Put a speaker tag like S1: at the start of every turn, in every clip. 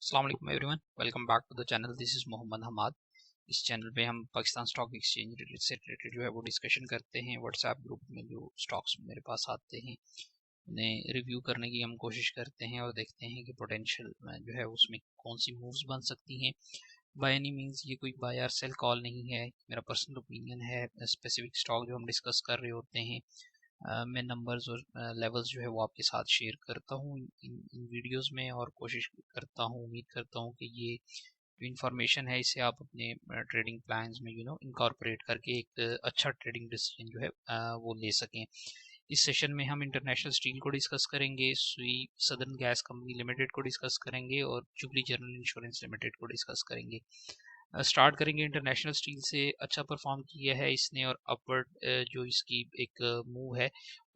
S1: अस्सलाम वालेकुम everyone, welcome back to the channel. This is Mohammad Hamad. इस चैनल पे हम पाकिस्तान स्टॉक एक्सचेंज से रिलेटेड जो है वो डिस्कशन करते हैं। व्हाट्सएप ग्रुप में जो स्टॉक्स मेरे पास आते हैं उन्हें रिव्यू करने की हम कोशिश करते हैं और देखते हैं कि पोटेंशियल जो है उसमें कौन सी मूव्स बन सकती हैं। बाय एनी मीन्स ये कोई बाय और सेल कॉल नहीं है, मेरा पर्सनल ओपिनियन है। स्पेसिफिक स्टॉक जो हम डिस्कस कर रहे होते हैं मैं नंबर्स और लेवल्स जो है वो आपके साथ शेयर करता हूँ इन वीडियोस में, और कोशिश करता हूँ, उम्मीद करता हूँ कि ये जो इन्फॉर्मेशन है इसे आप अपने ट्रेडिंग प्लान्स में इनकॉर्पोरेट करके एक अच्छा ट्रेडिंग डिसीजन जो है वो ले सकें। इस सेशन में हम इंटरनेशनल स्टील को डिस्कस करेंगे, सुई सदर्न गैस कंपनी लिमिटेड को डिस्कस करेंगे और जुबली जनरल इंश्योरेंस लिमिटेड को डिस्कस करेंगे। स्टार्ट करेंगे इंटरनेशनल स्टील से। अच्छा परफॉर्म किया है इसने और अपवर्ड जो इसकी एक मूव है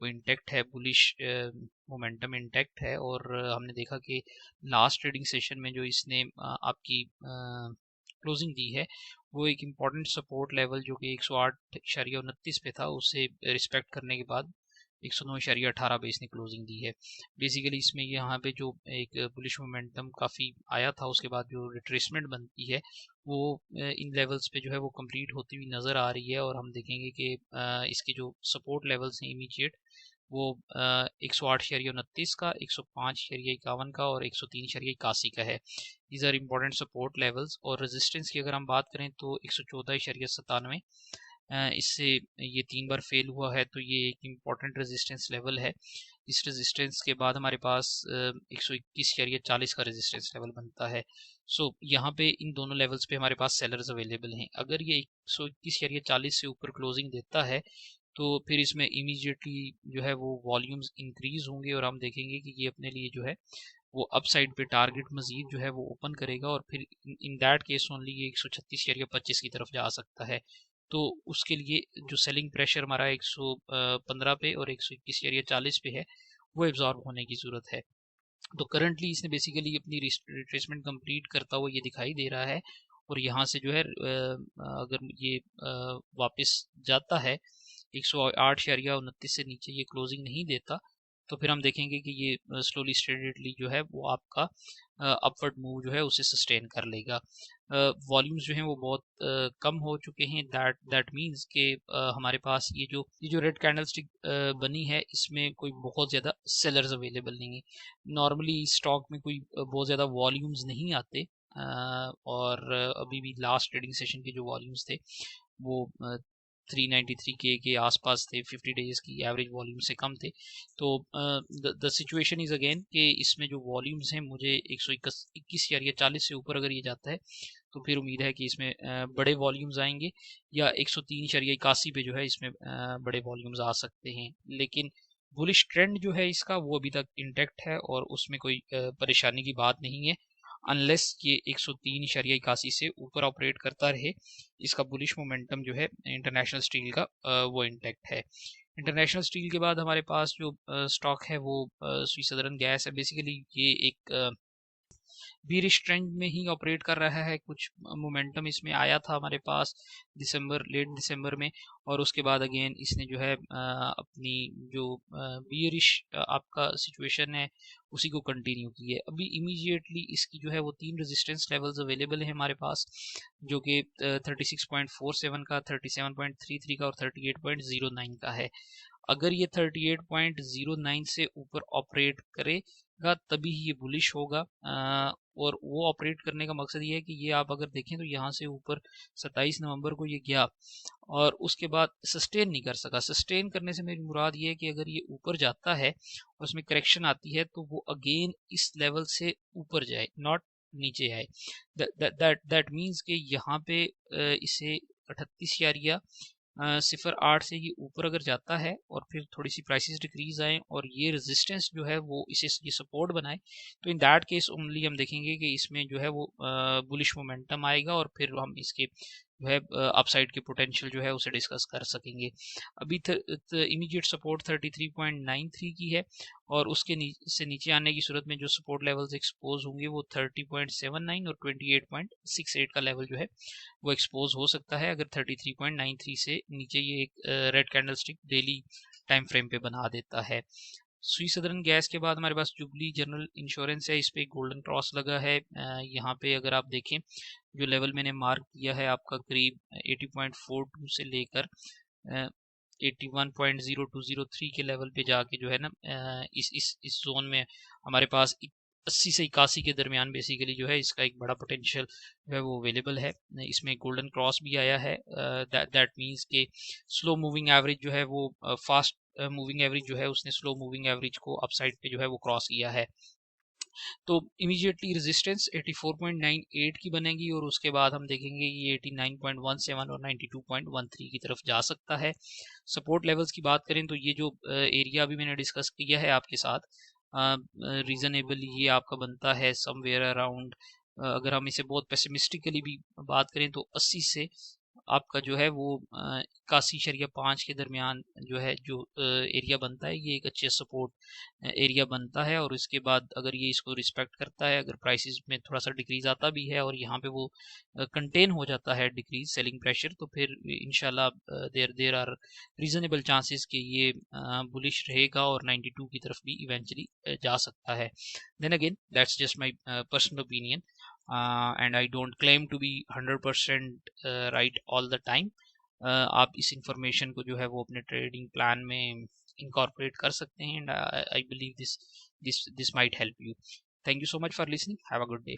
S1: वो इंटैक्ट है, बुलिश मोमेंटम इंटैक्ट है। और हमने देखा कि लास्ट ट्रेडिंग सेशन में जो इसने आपकी क्लोजिंग दी है वो एक इम्पॉर्टेंट सपोर्ट लेवल जो कि 108.29 पे था उसे रिस्पेक्ट करने के बाद 109.18 पे इसने क्लोजिंग दी है। बेसिकली इसमें यहाँ पे जो एक बुलिश मोमेंटम काफ़ी आया था उसके बाद जो रिट्रेसमेंट बनती है वो इन लेवल्स पे जो है वो कंप्लीट होती हुई नज़र आ रही है। और हम देखेंगे कि इसके जो सपोर्ट लेवल्स हैं इमीडिएट वो 108.29 का, 105.51 का और 103.81 का है। These are important support levels. और रेजिस्टेंस की अगर हम बात करें तो 114.97, इससे ये 3 बार फेल हुआ है तो ये एक इम्पॉर्टेंट रेजिस्टेंस लेवल है। इस रेजिस्टेंस के बाद हमारे पास 121.40 का रेजिस्टेंस लेवल बनता है। सो यहाँ पे इन दोनों लेवल्स पे हमारे पास सेलर्स अवेलेबल हैं। अगर ये 121.40 से ऊपर क्लोजिंग देता है तो फिर इसमें इमीडिएटली जो है वो वॉल्यूम्स इंक्रीज होंगे और हम देखेंगे कि ये अपने लिए जो है वो अपसाइड पे टारगेट मजीद जो है वो ओपन करेगा और फिर इन दैट केस ओनली ये 136.25 की तरफ जा सकता है। तो उसके लिए जो सेलिंग प्रेशर हमारा 115 पे और 121.40 पे है वो एब्जॉर्ब होने की ज़रूरत है। तो करंटली इसने बेसिकली अपनी रिट्रेसमेंट कंप्लीट करता हुआ ये दिखाई दे रहा है। और यहाँ से जो है अगर ये वापस जाता है 108.29 से नीचे ये क्लोजिंग नहीं देता तो फिर हम देखेंगे कि ये स्लोली स्टेडली जो है वो आपका अपवर्ड मूव जो है उसे सस्टेन कर लेगा। वॉल्यूम्स जो हैं वो बहुत कम हो चुके हैं। दैट मींस कि हमारे पास ये जो रेड कैंडलस्टिक बनी है इसमें कोई बहुत ज़्यादा सेलर्स अवेलेबल नहीं है। नॉर्मली स्टॉक में कोई बहुत ज़्यादा वॉल्यूम्स नहीं आते और अभी भी लास्ट ट्रेडिंग सेशन के जो वॉल्यूम्स थे वो 393 के आसपास थे, 50 डेज की एवरेज वॉल्यूम से कम थे। तो द सिचुएशन इज़ अगेन कि इसमें जो वॉल्यूम्स हैं मुझे 121.40 से ऊपर अगर ये जाता है तो फिर उम्मीद है कि इसमें बड़े वॉल्यूम्स आएंगे या 103.81 पे जो है इसमें बड़े वॉल्यूम्स आ सकते हैं। लेकिन बुलिश ट्रेंड जो है इसका वो अभी तक इंटैक्ट है और उसमें कोई परेशानी की बात नहीं है अनलेस ये 103.81 से ऊपर ऑपरेट करता रहे। इसका बुलिश मोमेंटम जो है इंटरनेशनल स्टील का वो इंटैक्ट है। इंटरनेशनल स्टील के बाद हमारे पास जो स्टॉक है वो सुई सदर्न गैस है। बेसिकली ये एक बीरिश ट्रेंड में ही ऑपरेट कर रहा है। कुछ मोमेंटम इसमें आया था हमारे पास लेट दिसंबर में और उसके बाद अगेन इसने जो है अपनी जो बीरिश आपका सिचुएशन है उसी को कंटिन्यू की है। अभी इमीडिएटली इसकी जो है वो 3 रेजिस्टेंस लेवल्स अवेलेबल है हमारे पास जो कि 36.47 का, 37.33 का और 38.09 का है। अगर ये 38.09 से ऊपर ऑपरेट करेगा तभी ये बुलिश होगा। और वो ऑपरेट करने का मकसद ये है कि ये आप अगर देखें तो यहाँ से ऊपर 27 नवंबर को ये गया और उसके बाद सस्टेन नहीं कर सका। सस्टेन करने से मेरी मुराद ये है कि अगर ये ऊपर जाता है और उसमें करेक्शन आती है तो वो अगेन इस लेवल से ऊपर जाए, नॉट नीचे आए। दैट मीन्स कि यहाँ पे इसे 38 सिफर 8 से ये ऊपर अगर जाता है और फिर थोड़ी सी प्राइसेस डिक्रीज आए और ये रेजिस्टेंस जो है वो इसे ये सपोर्ट बनाए तो इन दैट केस ओनली हम देखेंगे कि इसमें जो है वो बुलिश मोमेंटम आएगा और फिर हम इसके जो है अपसाइड के पोटेंशियल जो है उसे डिस्कस कर सकेंगे। अभी इमीडिएट सपोर्ट 33.93 की है और उसके से नीचे आने की सूरत में जो सपोर्ट लेवल्स एक्सपोज होंगे वो 30.79 और 28.68 का लेवल जो है वो एक्सपोज हो सकता है अगर 33.93 से नीचे ये एक red candlestick daily time frame पे बना देता है। सुई सदर्न गैस के बाद हमारे पास जुबली जनरल इंश्योरेंस है, इस पे गोल्डन क्रॉस लगा है। यहाँ पे अगर आप देखें जो लेवल मैंने मार्क किया है आपका करीब 80.42 से लेकर 81.0203 के लेवल पे जाके जो है ना इस जोन में हमारे पास 80 से 81 के दरमियान बेसिकली जो है इसका एक बड़ा पोटेंशियल जो है वो अवेलेबल है। इसमें गोल्डन क्रॉस भी आया है, दैट मीन्स के स्लो मूविंग एवरेज जो है वो फास्ट मूविंग एवरेज जो है उसने स्लो मूविंग एवरेज को अपसाइड पे जो है वो क्रॉस किया है। तो इमीडिएटली रेजिस्टेंस 84.98 की बनेगी और उसके बाद हम देखेंगे ये 89.17 और 92.13 की तरफ जा सकता है। सपोर्ट लेवल्स की बात करें तो ये जो एरिया अभी मैंने डिस्कस किया है आपके साथ, रीजनेबल ये आपका बनता है समवेयर अराउंड, अगर हम इसे बहुत पेसिमिस्टिकली भी बात करें तो 80 से आपका जो है वो 81.5 के दरमियान जो है जो एरिया बनता है, ये एक अच्छे सपोर्ट एरिया बनता है। और इसके बाद अगर ये इसको रिस्पेक्ट करता है, अगर प्राइसेस में थोड़ा सा डिक्रीज आता भी है और यहाँ पे वो कंटेन हो जाता है डिक्रीज सेलिंग प्रेशर, तो फिर इंशाल्लाह देर आर रीजनेबल चांसेस कि ये बुलिश रहेगा और 92 की तरफ भी इवेंचुअली जा सकता है। Then again that's just my personal opinion and I don't claim to be 100% right all the time. आप इस इंफॉर्मेशन को जो है वो अपने ट्रेडिंग प्लान में incorporate कर सकते हैं, and I believe this might help you. Thank you so much for listening. Have a good day.